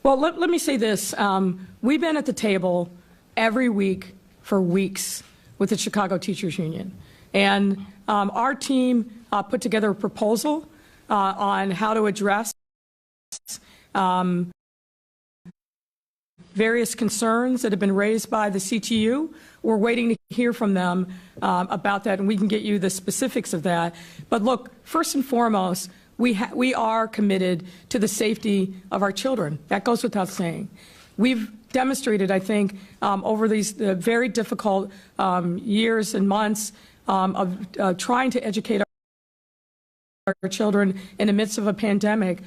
Well, let me say this. We've been at the table every week for weeks with the Chicago Teachers Union. And our team put together a proposal on how to address various concerns that have been raised by the CTU. We're waiting to hear from them about that, and we can get you the specifics of that. But look, first and foremost, we are committed to the safety of our children. That goes without saying. We've demonstrated, I think, over these very difficult years and months of trying to educate our children in the midst of a pandemic.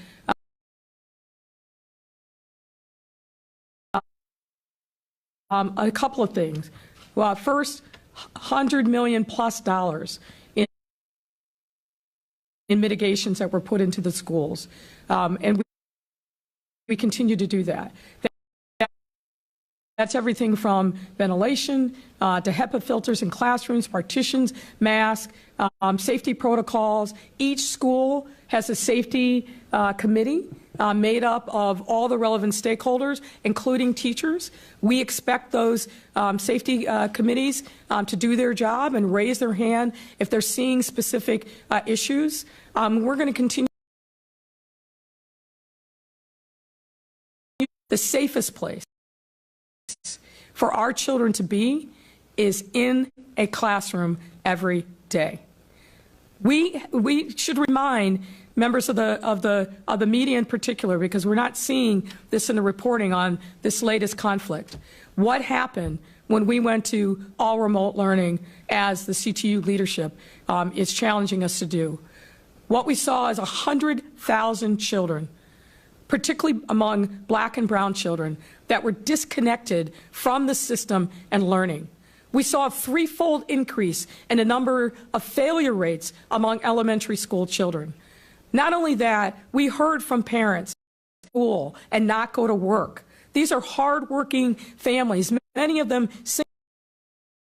A couple of things. Well, first, $100 million plus in mitigations that were put into the schools, and we continue to do that. That's everything from ventilation to HEPA filters in classrooms, partitions, masks, safety protocols. Each school has a safety committee made up of all the relevant stakeholders, including teachers. We expect those safety committees to do their job and raise their hand if they're seeing specific issues. We're going to continue. The safest place for our children to be is in a classroom every day. We should remind members of the media in particular, because we're not seeing this in the reporting on this latest conflict. What happened when we went to all remote learning, as the CTU leadership is challenging us to do? What we saw is 100,000 children, particularly among black and brown children, that were disconnected from the system and learning. We saw a threefold increase in the number of failure rates among elementary school children. Not only that, we heard from parents school and not go to work. These are hardworking families, many of them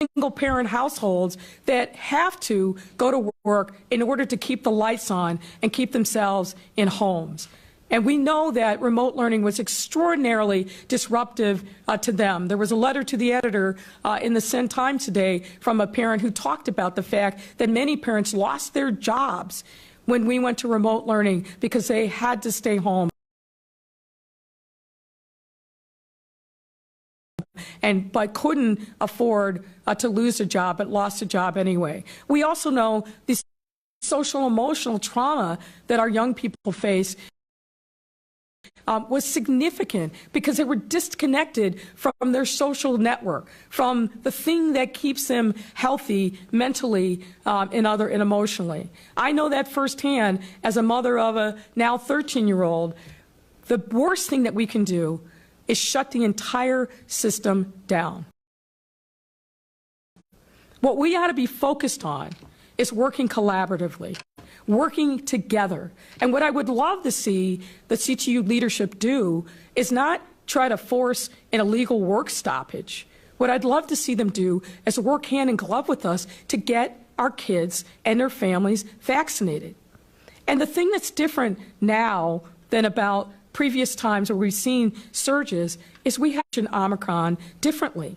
single-parent households that have to go to work in order to keep the lights on and keep themselves in homes. And we know that remote learning was extraordinarily disruptive to them. There was a letter to the editor in the Sun Times today from a parent who talked about the fact that many parents lost their jobs when we went to remote learning because they had to stay home but couldn't afford to lose a job, but lost a job anyway. We also know the social emotional trauma that our young people face was significant because they were disconnected from their social network, from the thing that keeps them healthy mentally and emotionally. I know that firsthand as a mother of a now 13-year-old. The worst thing that we can do is shut the entire system down. What we ought to be focused on is working collaboratively, working together. And what I would love to see the CTU leadership do is not try to force an illegal work stoppage. What I'd love to see them do is work hand in glove with us to get our kids and their families vaccinated. And the thing that's different now than about previous times where we've seen surges is we have Omicron differently.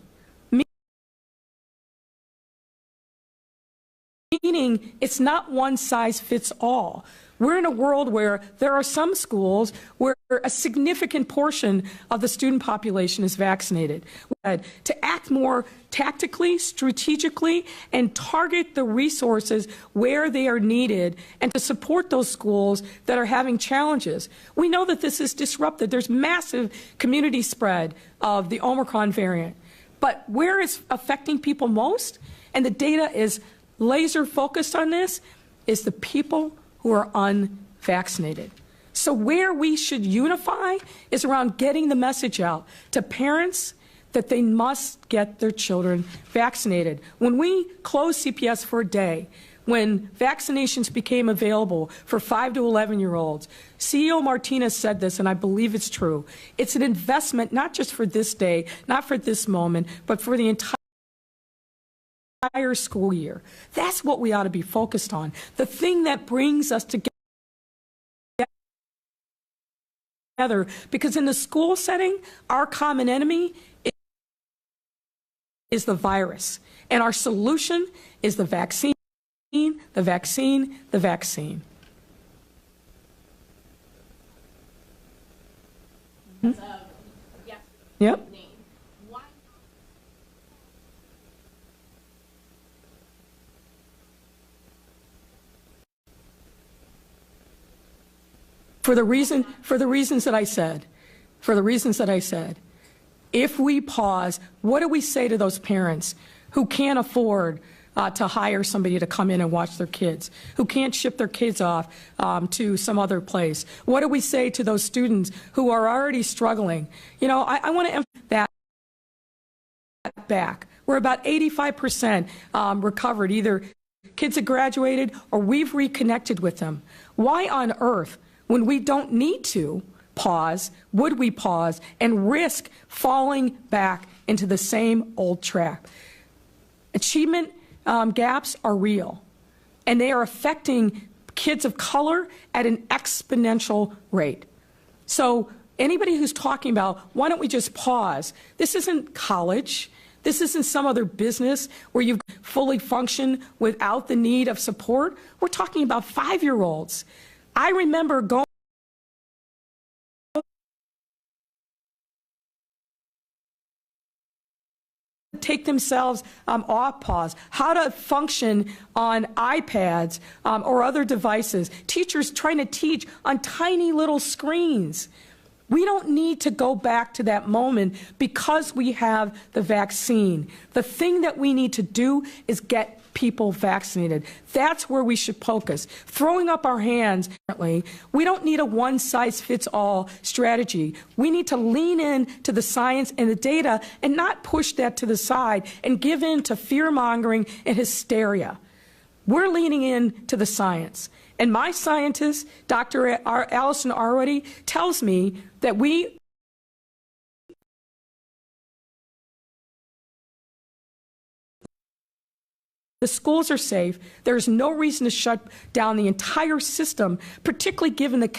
Meaning it's not one size fits all. We're in a world where there are some schools where a significant portion of the student population is vaccinated. To act more tactically, strategically, and target the resources where they are needed and to support those schools that are having challenges. We know that this is disrupted. There's massive community spread of the Omicron variant. But where it's affecting people most, and the data is laser focused on this, is the people who are unvaccinated. So where we should unify is around getting the message out to parents that they must get their children vaccinated. When we closed CPS for a day, when vaccinations became available for 5 to 11-year-olds, CEO Martinez said this, and I believe it's true. It's an investment not just for this day, not for this moment, but for the entire school year. That's what we ought to be focused on. The thing that brings us together together, because in the school setting, our common enemy is the virus, and our solution is the vaccine, the vaccine, the vaccine. Yep. For the reasons that I said, if we pause, what do we say to those parents who can't afford to hire somebody to come in and watch their kids, who can't ship their kids off to some other place? What do we say to those students who are already struggling? You know, I want to emphasize that back. We're about 85% recovered, either kids have graduated or we've reconnected with them. Why on earth, when we don't need to pause, would we pause and risk falling back into the same old trap? Achievement gaps are real, and they are affecting kids of color at an exponential rate. So anybody who's talking about, why don't we just pause? This isn't college. This isn't some other business where you fully function without the need of support. We're talking about 5-year-olds. I remember going take themselves off pause, how to function on iPads or other devices, teachers trying to teach on tiny little screens. We don't need to go back to that moment because we have the vaccine. The thing that we need to do is get people vaccinated. That's where we should focus. Throwing up our hands, we don't need a one-size-fits-all strategy. We need to lean in to the science and the data and not push that to the side and give in to fear-mongering and hysteria. We're leaning in to the science. And my scientist, Dr. Allison Arwady, tells me that the schools are safe. There's no reason to shut down the entire system, particularly given the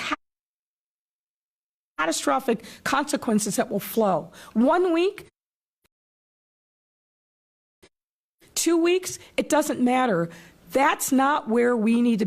catastrophic consequences that will flow. 1 week, 2 weeks, it doesn't matter. That's not where we need to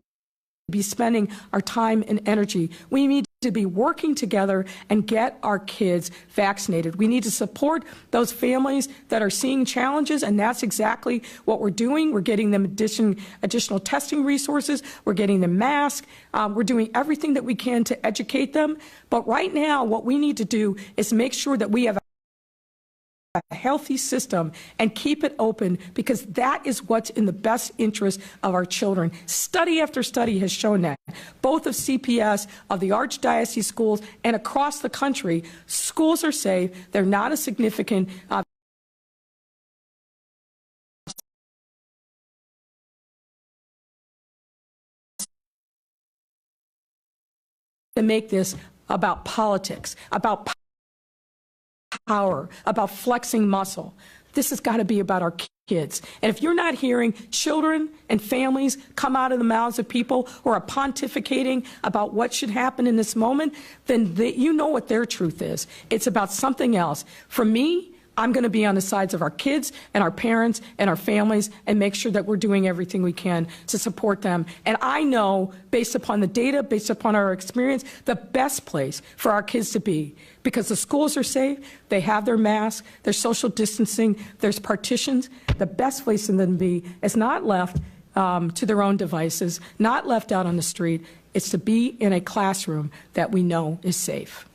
be spending our time and energy. We need to be working together and get our kids vaccinated. We need to support those families that are seeing challenges, and that's exactly what we're doing. We're getting them additional testing resources. We're getting them masks. We're doing everything that we can to educate them. But right now, what we need to do is make sure that we have a healthy system and keep it open, because that is what's in the best interest of our children. Study after study has shown that, both of CPS, of the Archdiocese schools, and across the country, schools are safe. They're not a significant to make this about politics, about power, about flexing muscle. This has got to be about our kids. And if you're not hearing children and families come out of the mouths of people who are pontificating about what should happen in this moment, then you know what their truth is. It's about something else. For me, I'm going to be on the sides of our kids and our parents and our families and make sure that we're doing everything we can to support them. And I know, based upon the data, based upon our experience, the best place for our kids to be, because the schools are safe, they have their masks, there's social distancing, there's partitions. The best place for them to be is not left to their own devices, not left out on the street. It's to be in a classroom that we know is safe.